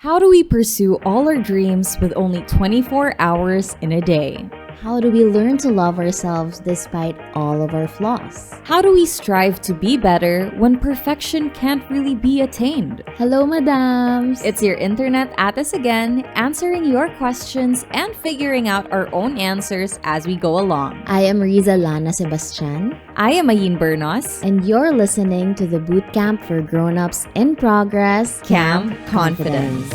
How do we pursue all our dreams with only 24 hours in a day? How do we learn to love ourselves despite all of our flaws? How do we strive to be better when perfection can't really be attained? Hello, madams! It's your internet ates again, answering your questions and figuring out our own answers as we go along. I am Rizza LANA-SEBASTIAN. I am Ayn Bernos. And you're listening to the Bootcamp for Grown-Ups in Progress, Camp Confidence.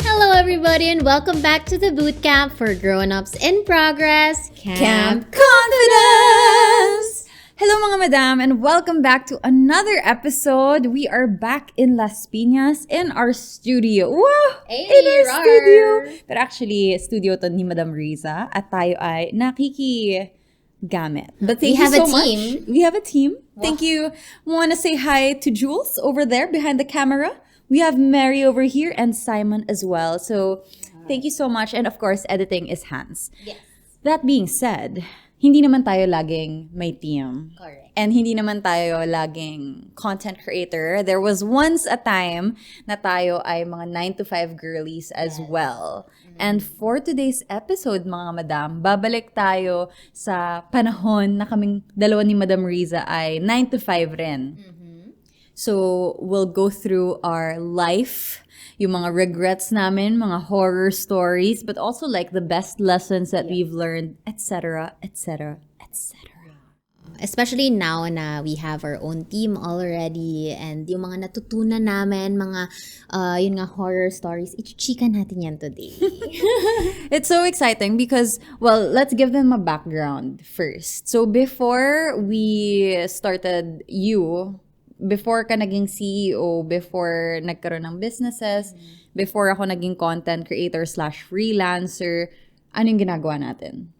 Hello, everybody, and welcome back to the Bootcamp for Grown-Ups in Progress, Camp Confidence! Hello mga madam, and welcome back to another episode. We are back in Las Piñas in our studio. Wow! Hey, in our rar! studio! Pero actually, studio to ni Madam Rizza at tayo ay nakikigamit. But thank We you have so a much. team. We have a team. Wow. Thank you. Want to say hi to Jules over there behind the camera. We have Mary over here and Simon as well. So, thank you so much. And of course, editing is Hans. Yes. That being said, hindi naman tayo laging may team. Correct. And hindi naman tayo laging content creator. There was once a time na tayo ay mga 9 to 5 girlies as well. And for today's episode, mga madam, babalik tayo sa panahon na kaming dalawa ni Madam Rizza ay 9 to 5 rin. So, we'll go through our life, yung mga regrets namin, mga horror stories, but also like the best lessons that we've learned, etc., etc., etc. Especially now na we have our own team already and yung mga natutunan namin, mga yun nga horror stories, ichichika natin yan today. It's so exciting because, well, let's give them a background first. So, before we started before ka naging CEO, before nagkaroon ng businesses, before ako naging content creator / freelancer, ano yung ginagawa natin?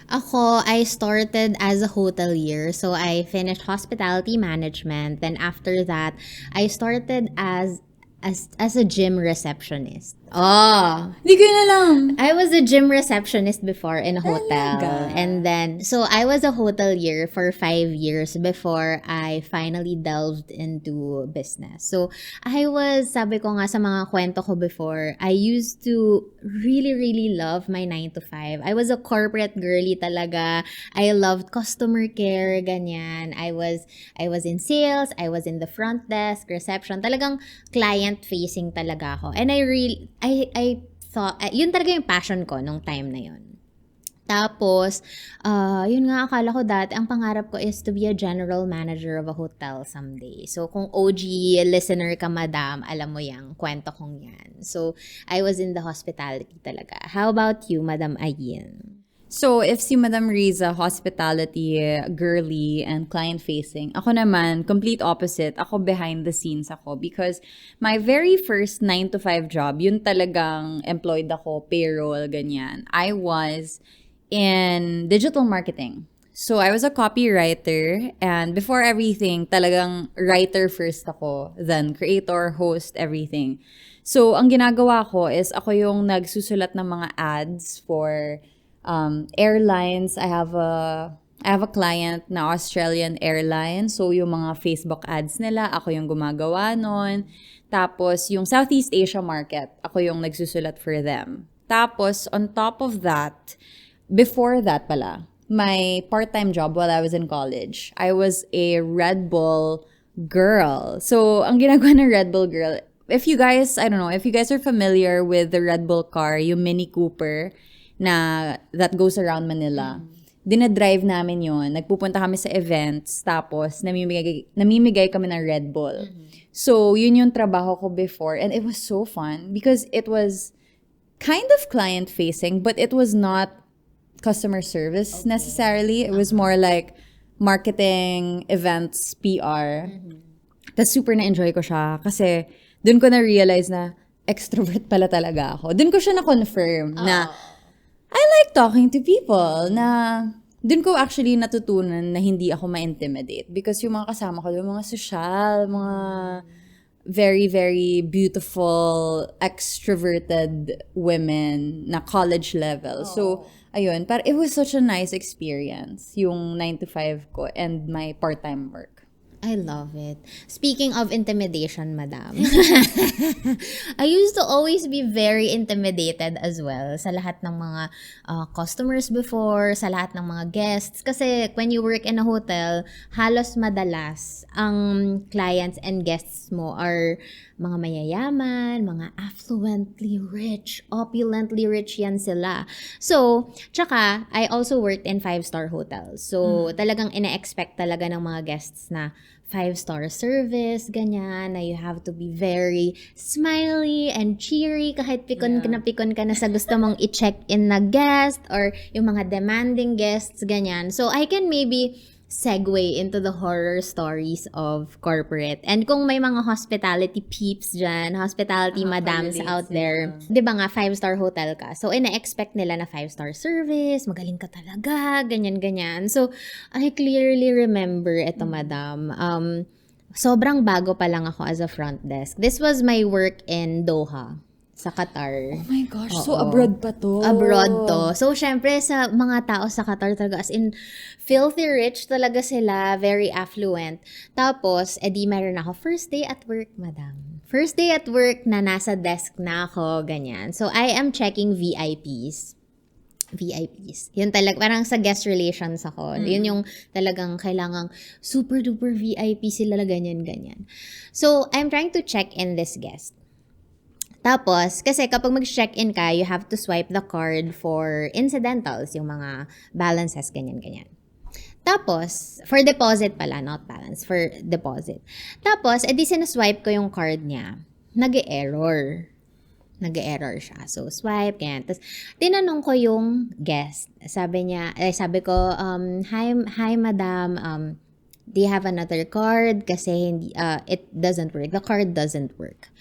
Ako, I started as a hotelier. So, I finished hospitality management. Then, after that, I started as a gym receptionist. Oh! Hindi ko na lang. I was a gym receptionist before in a hotel. Talaga? And then, so I was a hotelier for 5 years before I finally delved into business. So, sabi ko nga sa mga kwento ko before, I used to really, really love my 9 to 5. I was a corporate girly talaga. I loved customer care, ganyan. I was in sales, I was in the front desk, reception. Talagang client-facing talaga ako. And I thought, yun talaga yung passion ko nung time na yun. Tapos, yun nga, akala ko dati, ang pangarap ko is to be a general manager of a hotel someday. So, kung OG listener ka, madam, alam mo yung kwento kong yan. So, I was in the hospitality talaga. How about you, Madam Ayin? So, if si Madam Rizza, hospitality, girly, and client-facing, ako naman, complete opposite. Ako behind the scenes ako because my very first 9 to 5 job, yun talagang employed ako, payroll, ganyan. I was in digital marketing. So, I was a copywriter and before everything, talagang writer first ako, then creator, host, everything. So, ang ginagawa ko is ako yung nagsusulat ng mga ads for airlines. I have a client na Australian Airlines. So, yung mga Facebook ads nila, ako yung gumagawa nun. Tapos, yung Southeast Asia market, ako yung nagsusulat for them. Tapos, on top of that, before that pala, my part-time job while I was in college, I was a Red Bull girl. So, ang ginagawa ng Red Bull girl, if you guys are familiar with the Red Bull car, yung Mini Cooper, na that goes around Manila. Dinadrive namin yon. Nagpupunta kami sa events, tapos namimigay kami ng Red Bull. So, yun yung trabaho ko before. And it was so fun because it was kind of client-facing, but it was not customer service necessarily. It was more like marketing, events, PR. Tapos super na-enjoy ko siya kasi dun ko na-realize na extrovert pala talaga ako. Dun ko siya na-confirm na I like talking to people, na dun ko actually natutunan na hindi ako ma-intimidate because yung mga kasama ko, yung mga social, mga very, very beautiful, extroverted women na college level. So, ayun, it was such a nice experience, yung 9 to 5 ko and my part-time work. I love it. Speaking of intimidation, madam. I used to always be very intimidated as well sa lahat ng mga customers before, sa lahat ng mga guests. Kasi when you work in a hotel, halos madalas ang clients and guests mo are mga mayayaman, mga affluently rich, opulently rich yan sila. So, tsaka, I also worked in 5-star hotels. So, talagang ina-expect talaga ng mga guests na 5-star service, ganyan, na you have to be very smiley and cheery kahit pikon ka na sa gusto mong i-check-in na guest or yung mga demanding guests, ganyan. So, I can maybe segue into the horror stories of corporate. And kung may mga hospitality peeps dyan, hospitality madams out there, di ba nga, 5-star hotel ka. So, ina-expect nila na 5-star service, magaling ka talaga, ganyan-ganyan. So, I clearly remember ito, madam. Sobrang bago pa lang ako as a front desk. This was my work in Doha, sa Qatar. Oh my gosh, Oo. so abroad pa to. Abroad to. So, syempre, sa mga tao sa Qatar talaga, as in, filthy rich talaga sila, very affluent. Tapos, edi meron ako, first day at work, madam. First day at work na nasa desk na ako, ganyan. So, I am checking VIPs. Yun talaga, parang sa guest relations ako. Yun yung talagang kailangang super duper VIP sila, ganyan. So, I'm trying to check in this guest. Tapos, kasi kapag mag-check-in ka, you have to swipe the card for incidentals, yung mga balances, ganyan. Tapos, for deposit pala, not balance, for deposit. Tapos, edi sinaswipe ko yung card niya. Nag-e-error siya. So, swipe, ganyan. Tapos, tinanong ko yung guest. Sabi ko, hi madam, do you have another card? Kasi hindi, it doesn't work. The card doesn't work.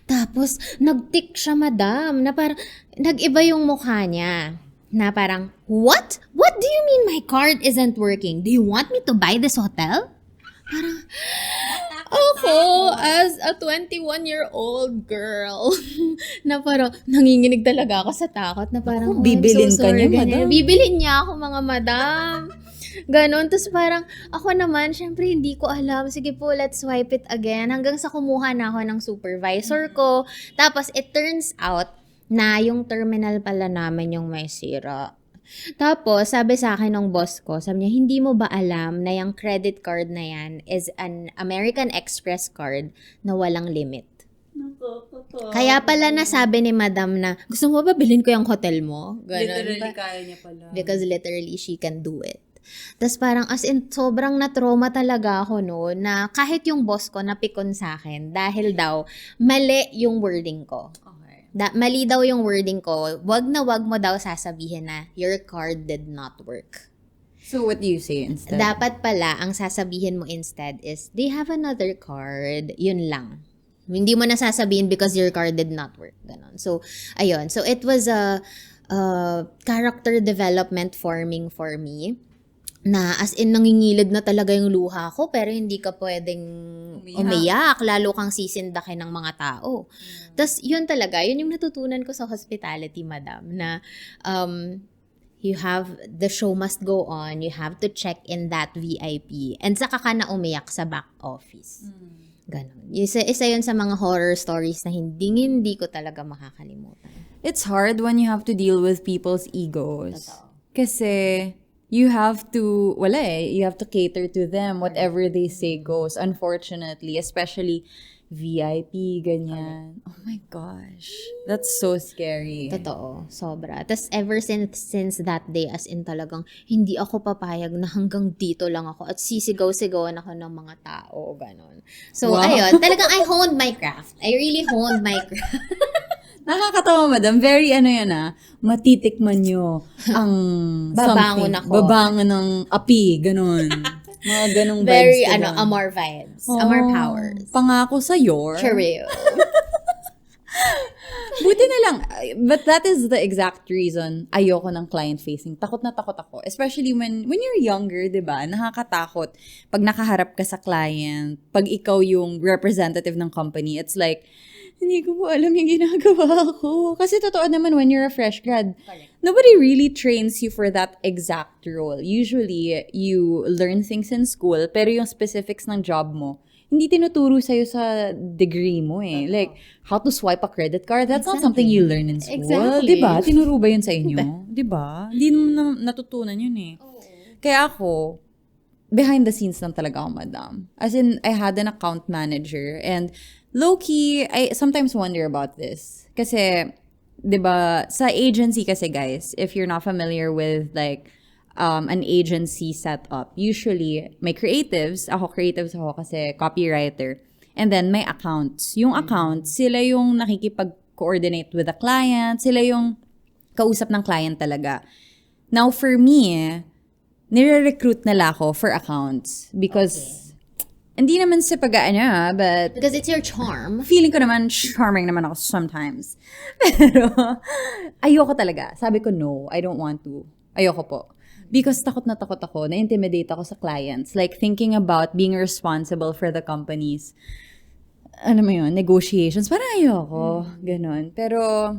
Tapos, nag-tick siya, madam, na parang, nag-iba yung mukha niya. Na parang, what? What do you mean my card isn't working? Do you want me to buy this hotel? Parang, ako, as a 21-year-old girl, na parang, nanginginig talaga ako sa takot, na parang, Ako, bibilin ka niya, madam. Bibilin niya ako, mga madam. Ganon. Tapos parang, ako naman, syempre hindi ko alam. Sige po, let's swipe it again. Hanggang sa kumuha na ako ng supervisor ko. Tapos, it turns out na yung terminal pala namin yung may sira. Tapos, sabi sa akin ng boss ko, sabi niya, hindi mo ba alam na yung credit card na yan is an American Express card na walang limit? Kaya pala nasabi ni madam na, gusto mo ba bilhin ko yung hotel mo? Ganon. Literally, kaya niya pala. Because literally, she can do it. Tapos parang as in, sobrang na-trauma talaga ako noon na kahit yung boss ko napikon sa akin dahil daw mali yung wording ko. Okay. Mali daw yung wording ko. Wag mo daw sasabihin na your card did not work. So what do you say instead? Dapat pala, ang sasabihin mo instead is, they have another card. Yun lang. Hindi mo na sasabihin because your card did not work. Ganon. So, ayun. So, it was a character development forming for me. Na as in nangingilid na talaga yung luha ko pero hindi ka pwedeng umiyak lalo kang sisindakin ng mga tao. Tas yun talaga, yun yung natutunan ko sa hospitality, madam, na you have, the show must go on, you have to check in that VIP and saka ka na umiyak sa back office. Ganon. Isa yun sa mga horror stories na hindi ko talaga makakalimutan. It's hard when you have to deal with people's egos. Totoo. Kasi you have to, you have to cater to them. Whatever they say goes, unfortunately. Especially VIP, ganyan. Oh my gosh. That's so scary. Totoo, sobra. Tapos ever since that day, as in talagang, hindi ako papayag na hanggang dito lang ako at sisigaw-sigawan ako ng mga tao, ganon. So, Wow. ayun, talagang I honed my craft. I really honed my craft. Nakakatawa, madam. Very matitikman nyo ang Babangon something. ako. Babangon ng api, ganun. Mga ganung vibes. Very, ka lang. Amor vibes. Oh, Amor powers. Pangako sa'yo. True. Buti na lang. But that is the exact reason ayoko ng client-facing. Takot na takot ako. Especially when you're younger, di ba? Nakakatakot. Pag nakaharap ka sa client, pag ikaw yung representative ng company, it's like, hindi ko po alam yung ginagawa ko. Kasi totoo naman when you're a fresh grad, nobody really trains you for that exact role. Usually, you learn things in school, pero yung specifics ng job mo, hindi tinuturo sa'yo sa degree mo eh. Like, how to swipe a credit card, that's not something you learn in school. Exactly. Diba? Tinuro ba yun sa inyo? Diba? Hindi mo natutunan yun eh. Kaya ako, behind the scenes lang talaga ako, madam. As in, I had an account manager and low-key, I sometimes wonder about this. Kasi, diba, sa agency kasi guys, if you're not familiar with like, an agency setup. Usually, may creatives. Ako kasi copywriter. And then, may accounts. Yung accounts, sila yung nakikipag-coordinate with the client. Sila yung kausap ng client talaga. Now, for me, nire-recruit nila ako for accounts. Because, hindi naman sa but Because it's your charm. feeling ko naman, charming naman ako sometimes. Pero, ayoko talaga. Sabi ko, no, I don't want to. Ayoko po. Because takot na takot ako, na-intimidate ako sa clients. Like, thinking about being responsible for the company's, ano mo yun, negotiations. Parang ayoko, ganun. Pero,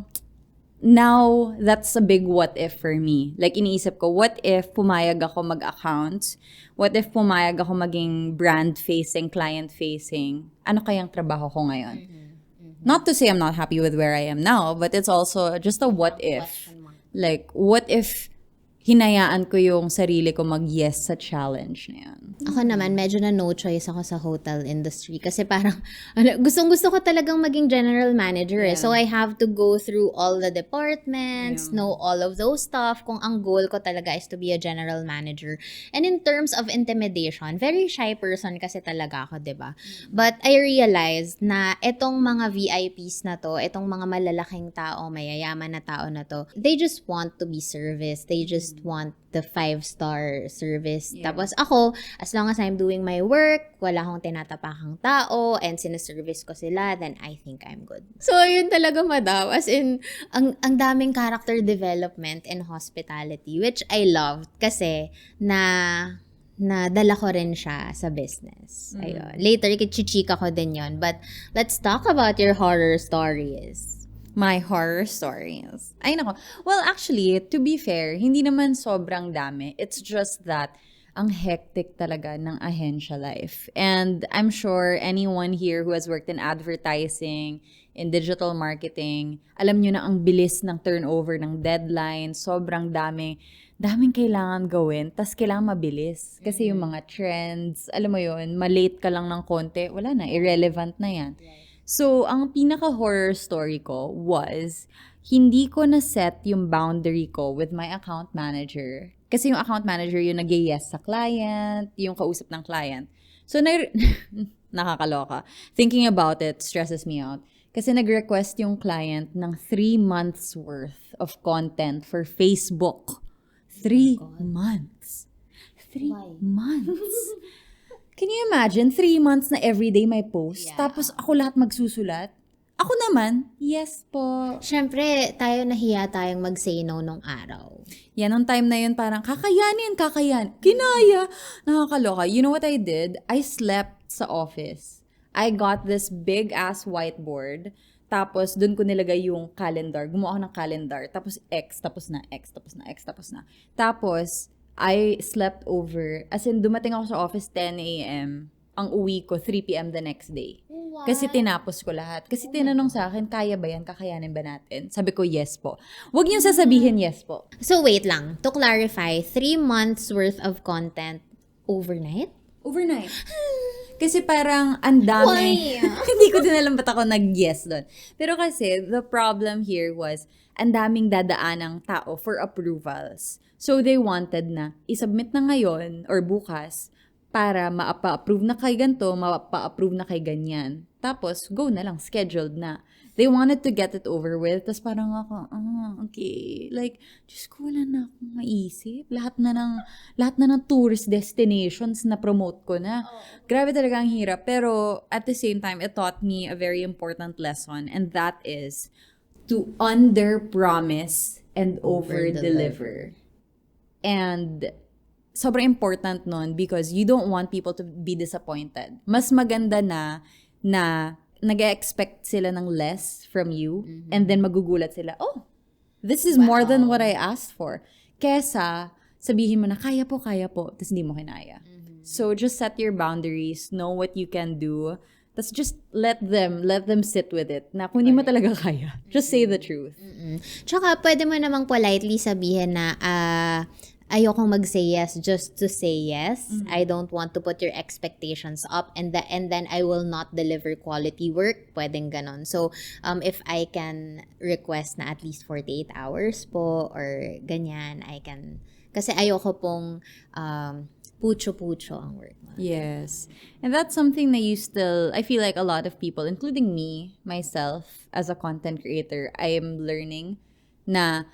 now, that's a big what if for me. Like, iniisip ko, what if pumayag ako mag-accounts? What if pumayag ako maging brand-facing, client-facing? Ano kayang trabaho ko ngayon? Not to say I'm not happy with where I am now, but it's also just a what if. Like, what if hinayaan ko yung sarili ko mag-yes sa challenge na yan. Ako naman, medyo na no choice ako sa hotel industry. Kasi parang, gustong-gusto ko talagang maging general manager eh. So I have to go through all the departments, know all of those stuff, kung ang goal ko talaga is to be a general manager. And in terms of intimidation, very shy person kasi talaga ako, diba? But I realized na itong mga VIPs na to, itong mga malalaking tao, mayayaman na tao na to, they just want to be serviced. They just want the 5-star service. Tapos ako, as long as I'm doing my work, wala akong tinatapakang tao, and sinaservice ko sila, then I think I'm good. So, yun talaga, madam. As in, ang daming character development in hospitality, which I loved kasi nadala ko rin siya sa business. Ayun. Later, chichika ko din yon. But let's talk about your horror stories. My horror stories. Ay nako. Well, actually, to be fair, hindi naman sobrang dami. It's just that ang hectic talaga ng ahensya life. And I'm sure anyone here who has worked in advertising, in digital marketing, alam nyo na ang bilis ng turnover ng deadline. Sobrang daming kailangan gawin, tas kailangan mabilis. Kasi yung mga trends, alam mo yun, malate ka lang ng konti, wala na, irrelevant na yan. So, ang pinaka-horror story ko was, hindi ko na-set yung boundary ko with my account manager. Kasi yung account manager yung nag-yes sa client, yung kausap ng client. So, nakakaloka. Thinking about it stresses me out. Kasi nag-request yung client ng 3 months worth of content for Facebook. 3 months. 3 months. Can you imagine? 3 months na everyday may post. Yeah. Tapos ako lahat magsusulat. Ako naman, yes po. Siyempre, tayo nahiya tayong mag-say no nung araw. Yan, nung time na yun parang kakayanin. Kinaya. Nakakaloka. You know what I did? I slept sa office. I got this big-ass whiteboard. Tapos, dun ko nilagay yung calendar. Gumawa ako ng calendar. Tapos, X. Tapos na. Tapos, I slept over. As in, dumating ako sa office 10 a.m. Ang uwi ko, 3 p.m. the next day. What? Kasi tinapos ko lahat. Kasi tinanong sa akin, kaya ba yan? Kakayanin ba natin? Sabi ko, yes po. Huwag niyong sasabihin yes po. So wait lang. To clarify, 3 months worth of content overnight? Overnight. Kasi parang ang dami. Hindi ko din alam ba't ako nag-yes doon. Pero kasi, the problem here was, ang daming dadaanang tao for approvals. So, they wanted na isubmit na ngayon or bukas para ma-approve na kay ganito, ma-approve na kay ganyan. Tapos, go na lang, scheduled na. They wanted to get it over with. Tapos parang ako, okay. Like, Diyos ko, wala na akong maisip. Lahat na ng tourist destinations na promote ko na. Grabe talaga ang hirap. Pero, at the same time, it taught me a very important lesson. And that is, to under-promise and over-deliver. And sobrang important nun because you don't want people to be disappointed. Mas maganda na nag-expect sila ng less from you and then magugulat sila, oh, this is more than what I asked for. Kesa sabihin mo na, kaya po, tapos hindi mo kinaya. So just set your boundaries, know what you can do, tapos just let them sit with it. Na kung hindi mo talaga kaya, just say the truth. Tsaka pwede mo namang politely sabihin na, ayokong mag-say yes just to say yes. I don't want to put your expectations up and then I will not deliver quality work. Pwedeng ganon. So, if I can request na at least 48 hours po or ganyan, I can. Kasi ayoko pong pucho-pucho ang work mo. Yes. And that's something that I feel like a lot of people, including me, myself, as a content creator, I am learning na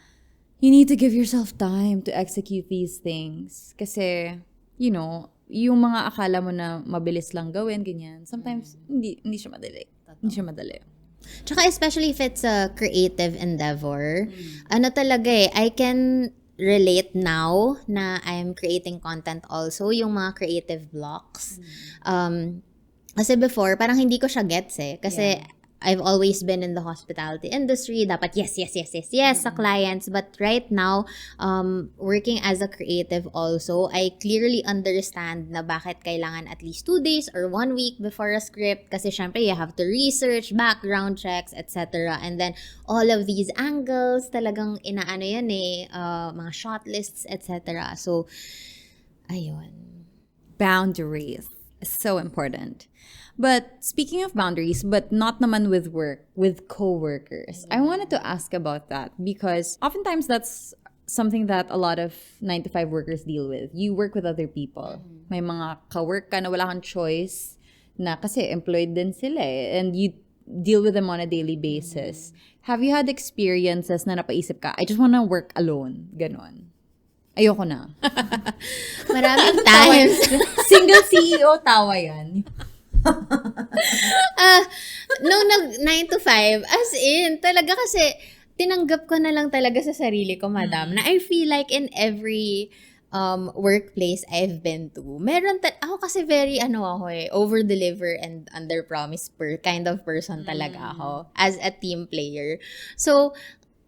you need to give yourself time to execute these things. Kasi, you know, yung mga akala mo na mabilis lang gawin, ganyan, sometimes hindi siya madali. Hindi siya madali. Tsaka especially if it's a creative endeavor, ano talaga I can relate now na I'm creating content also, yung mga creative blocks. Kasi before, parang hindi ko siya gets kasi I've always been in the hospitality industry. Dapat yes sa clients. But right now, working as a creative also, I clearly understand na bakit kailangan at least 2 days or 1 week before a script. Kasi syempre, you have to research, background checks, etc. And then, all of these angles, talagang inaano yan mga shot lists, etc. So, ayun. Boundaries. So important. But speaking of boundaries, but not naman with work, with coworkers. I wanted to ask about that because oftentimes that's something that a lot of 9-to-5 workers deal with. You work with other people. May mga ka-work ka na wala kang choice na kasi employed din sila and you deal with them on a daily basis. Have you had experiences na napaisip ka, I just wanna work alone? Ganon. Ayoko na. Maraming times. Single CEO tawa yan. Nung 9 to 5, as in, talaga kasi, tinanggap ko na lang talaga sa sarili ko, madam, na I feel like in every workplace I've been to, ako kasi very, over-deliver and under-promise kind of person talaga ako as a team player. So,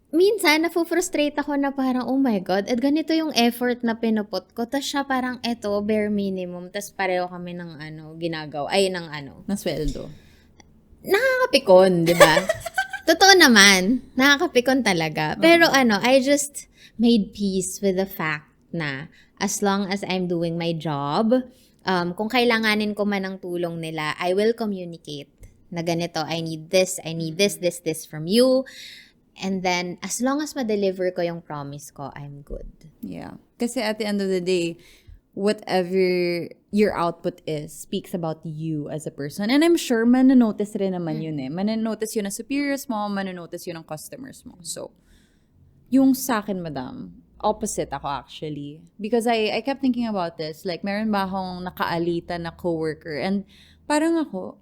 minsan, nafu-frustrate ako na parang, oh my God, at ganito yung effort na pinuput ko. Tapos siya parang, bare minimum. Tapos pareho kami ng ginagawa. Na sweldo. Nakakapikon, di ba? Totoo naman. Nakakapikon talaga. Pero I just made peace with the fact na as long as I'm doing my job, kung kailanganin ko man ng tulong nila, I will communicate na ganito, I need this from you. And then, as long as ma-deliver ko yung promise ko, I'm good. Yeah. Kasi at the end of the day, whatever your output is, speaks about you as a person. And I'm sure mananotice rin naman yun Mananotice yun ng superiors mo, mananotice yun ng customers mo. So, yung sa akin, madam, opposite ako actually. Because I kept thinking about this. Like, meron ba akong nakaalita na coworker? And parang ako,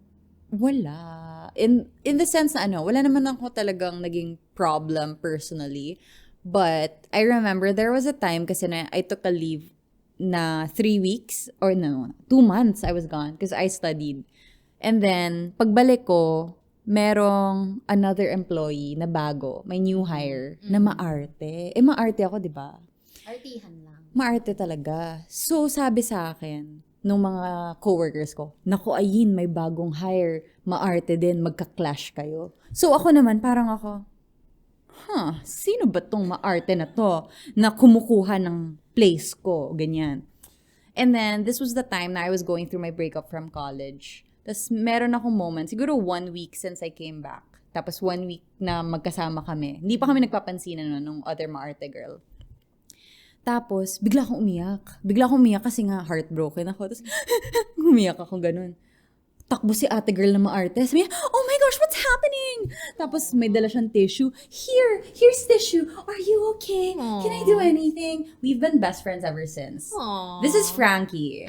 wala. In the sense na wala naman ako talagang naging problem personally. But I remember there was a time kasi na I took a leave na 3 weeks or 2 months I was gone because I studied. And then, pagbalik ko, merong another employee na bago, may new hire na maarte. Maarte ako, di ba? Artihan lang. Maarte talaga. So, sabi sa akin, nung mga coworkers ko, naku ayin, may bagong hire, maarte din, magka-clash kayo. So ako naman, parang ako, sino ba tong maarte na to na kumukuha ng place ko, ganyan. And then, this was the time na I was going through my breakup from college. Tapos meron akong moment, siguro 1 week since I came back. Tapos 1 week na magkasama kami. Hindi pa kami nagpapansinan nung other maarte girl. Tapos, bigla akong umiyak kasi nga heartbroken ako. Tapos, umiyak ako ganun. Takbo si ate girl na maarte. Sabi niya, oh my gosh, what's happening? Tapos, may dala siyang tissue. Here's tissue. Are you okay? Aww. Can I do anything? We've been best friends ever since. Aww. This is Frankie.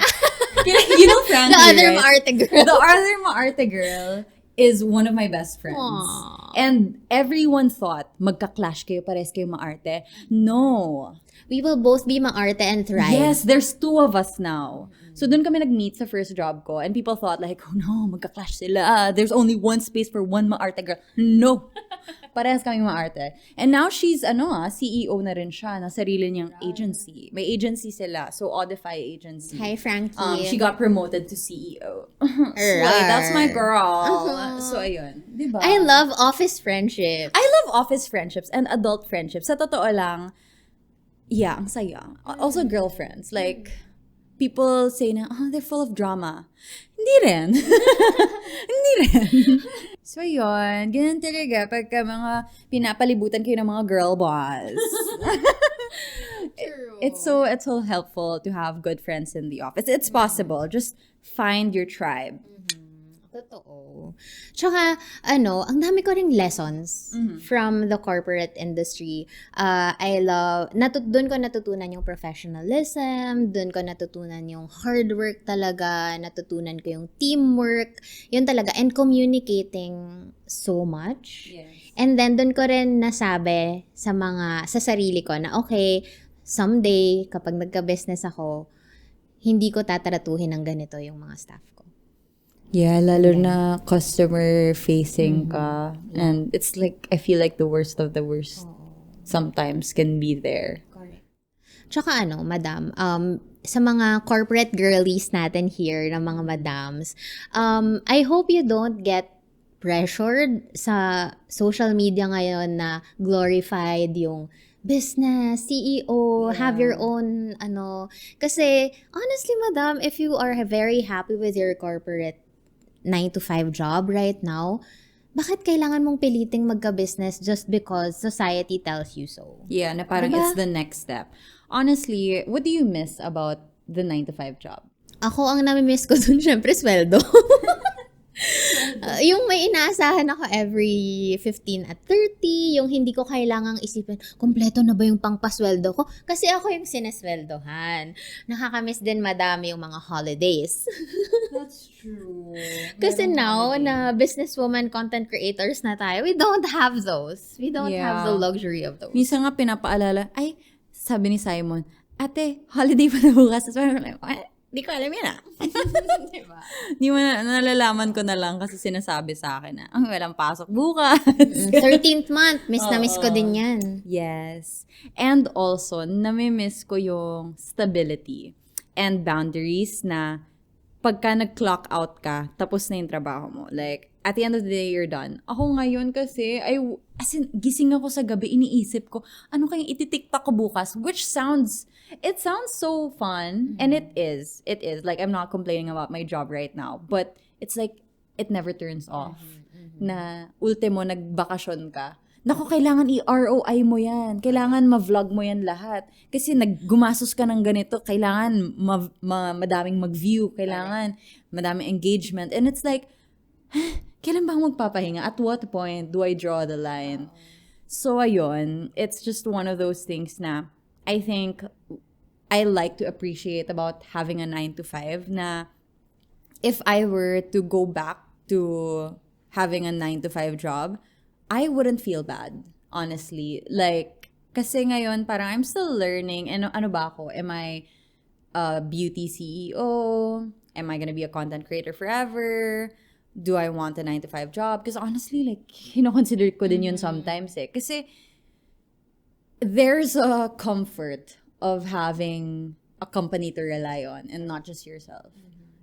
You know Frankie, The other right? maarte girl. The other maarte girl is one of my best friends. Aww. And everyone thought, magka-clash kayo, pares kayo maarte. No. We will both be maarte and thrive. Yes, there's two of us now. So dun kami nag-meet sa first job ko and people thought like, oh no, magka-clash sila. There's only one space for one maarte girl. No. Parehas kaming maarte. And now she's CEO na rin siya na sarili niyang agency. May agency sila. So Audify agency. Hi, Frankie. She got promoted to CEO. Slay, that's my girl. So ayun, 'di ba? I love office friendships. I love office friendships and adult friendships. Sa totoo lang, yeah, ang saya. Also girlfriends. Like, people say na, they're full of drama. Hindi rin. Hindi rin. So, yun. Ganyan talaga pagka mga pinapalibutan kayo ng mga girl boss. True. It's so helpful to have good friends in the office. It's possible. Just find your tribe. Totoo. Tsaka, ang dami ko ring lessons from the corporate industry. I love, doon ko natutunan yung professionalism, doon ko natutunan yung hard work talaga, natutunan ko yung teamwork, yun talaga, and communicating so much. Yes. And then, doon ko rin nasabi sa sarili ko na, okay, someday, kapag nagka-business ako, hindi ko tataratuhin ng ganito yung mga staff ko. Yeah, lalo na customer facing ka. And it's like, I feel like the worst of the worst sometimes can be there. Correct. Tsaka madam, sa mga corporate girlies natin here, ng mga madams, I hope you don't get pressured sa social media ngayon na glorified yung business, CEO, have your own, Kasi, honestly, madam, if you are very happy with your corporate 9-to-5 job right now, bakit kailangan mong piliting magka-business just because society tells you so? Yeah, na parang it's the next step. Honestly, what do you miss about the 9-to-5 job? Ako, ang nami-miss ko dun, syempre, sweldo. Yung may inaasahan ako every 15 at 30, yung hindi ko kailangang isipin, kumpleto na ba yung pangpasweldo ko? Kasi ako yung sinesweldohan. Nakakamiss din madami yung mga holidays. That's true. Kasi now, na businesswoman content creators na tayo, we don't have those. We don't have the luxury of those. Minsan nga pinapaalala, sabi ni Simon, ate, holiday pa na bukas. Tapos parang, di ko alam yun Diba? Di mo nalalaman ko na lang kasi sinasabi sa akin na, walang pasok bukas. 13th month, miss na miss ko din yan. Yes. And also, nami-miss ko yung stability and boundaries na pagka nag-clock out ka, tapos na yung trabaho mo. Like, at the end of the day, you're done. Ako ngayon kasi, gising ako sa gabi, iniisip ko, ano kayang ititiktak ko bukas? Which sounds so fun. And it is. Like, I'm not complaining about my job right now. But, it's like, it never turns off. Na, ultimo, nagbakasyon ka. Naku, kailangan i-ROI mo yan. Kailangan ma-vlog mo yan lahat. Kasi naggumasos ka ng ganito, kailangan madaming mag-view, kailangan madaming engagement. And it's like, kailan ba ako magpapahinga? At what point do I draw the line? So, ayun, it's just one of those things na I think I like to appreciate about having a 9-to-5 na if I were to go back to having a 9-to-5 job, I wouldn't feel bad, honestly. Like, kasi ngayon, parang I'm still learning. And ano ba ako? Am I a beauty CEO? Am I gonna be a content creator forever? Do I want a 9-to-5 job? Because honestly, like, consider ko din yun sometimes eh. Kasi there's a comfort of having a company to rely on and not just yourself.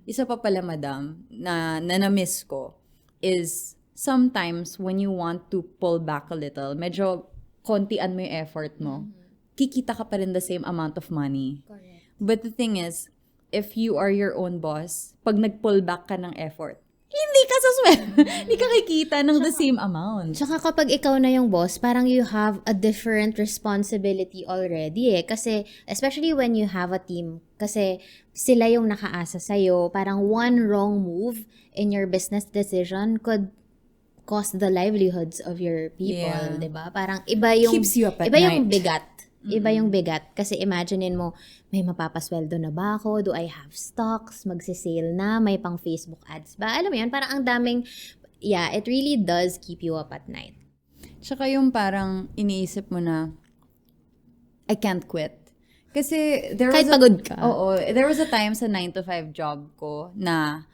Isa pa pala, madam, na na-miss ko is sometimes when you want to pull back a little, medyo kontian mo yung effort mo, kikita ka pa rin the same amount of money. Correct. But the thing is, if you are your own boss, pag nag-pull back ka ng effort, hindi ka hindi ka kikita ng the same amount. Tsaka kapag ikaw na yung boss, parang you have a different responsibility already eh. Kasi, especially when you have a team, kasi sila yung nakaasa sa'yo, parang one wrong move in your business decision could cost the livelihoods of your people, Yeah. 'di ba? Parang iba yung Keeps you up at iba yung night. bigat. Iba yung bigat kasi imaginein mo, may mapapasweldo na ba ako? Do I have stocks? Magse-sale na? May pang Facebook ads ba? Alam mo yun, parang ang daming it really does keep you up at night. Tsaka yung parang iniisip mo na, I can't quit. Kasi Kahit pagod ka. Oo, there was a time sa 9 to 5 job ko na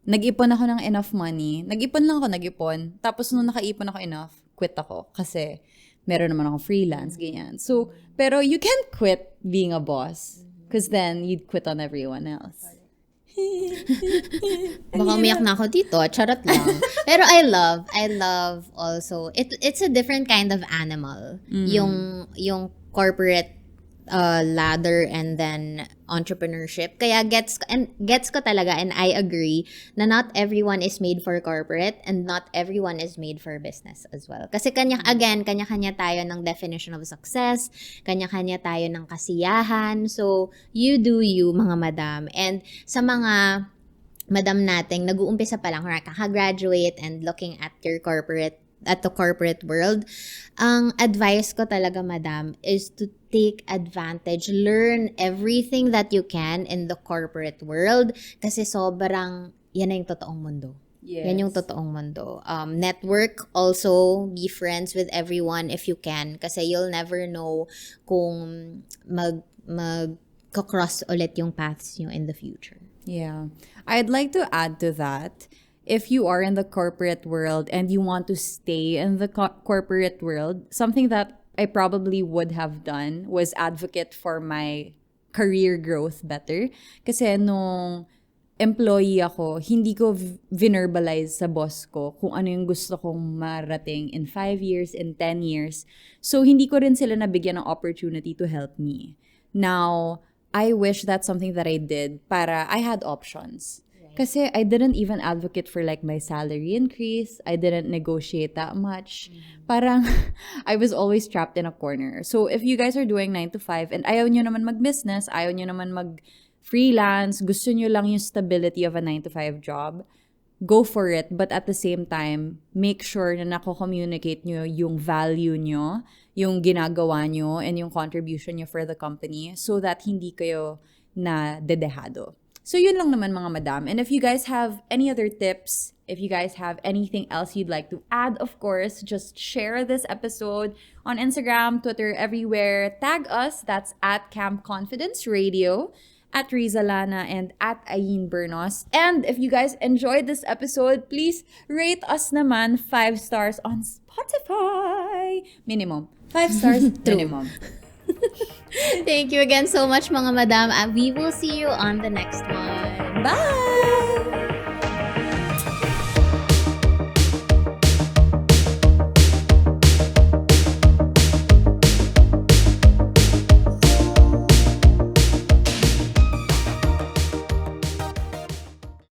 nag-ipon ako ng enough money. Nag-ipon. Tapos nung nakaipon ako enough, quit ako. Kasi meron naman ako freelance, ganyan. So, pero you can't quit being a boss. Because then, you'd quit on everyone else. Baka umiyak na ako dito. Charot lang. Pero I love also, it's a different kind of animal. Yung corporate ladder and then entrepreneurship. Kaya gets ko talaga, and I agree na not everyone is made for corporate and not everyone is made for business as well. Kasi kanya-kanya tayo ng definition of success, kanya-kanya tayo ng kasiyahan. So, you do you, mga madam. And sa mga madam nating nag-uumpisa pa lang, kaka-graduate and looking at the corporate world, ang advice ko talaga, madam, is to take advantage, learn everything that you can in the corporate world kasi sobrang, yan na yung totoong mundo. Yes. Yan yung totoong mundo. Network, also be friends with everyone if you can kasi you'll never know kung mag-cross ulit yung paths nyo in the future. Yeah. I'd like to add to that, if you are in the corporate world and you want to stay in the corporate world, something that I probably would have done was advocate for my career growth better. Kasi nung employee ako, hindi ko verbalize sa boss ko kung ano yung gusto kong marating in 5 years, in 10 years. So, hindi ko rin sila nabigyan ng opportunity to help me. Now, I wish that's something that I did para I had options. Kasi I didn't even advocate for like my salary increase. I didn't negotiate that much. Parang I was always trapped in a corner. So if you guys are doing 9 to 5 and ayaw nyo naman mag-business, ayaw nyo naman mag-freelance, gusto nyo lang yung stability of a 9 to 5 job, go for it. But at the same time, make sure na nako-communicate nyo yung value nyo, yung ginagawa nyo, and yung contribution nyo for the company so that hindi kayo na dedehado. So yun lang naman, mga madam. And if you guys have any other tips, if you guys have anything else you'd like to add, of course, just share this episode on Instagram, Twitter, everywhere. Tag us. That's at Camp Confidence Radio, at Rizza Lana, and at Ayn Bernos. And if you guys enjoyed this episode, please rate us naman 5 stars on Spotify. Minimum. 5 stars minimum. Thank you again so much, mga madam. We will see you on the next one. Bye!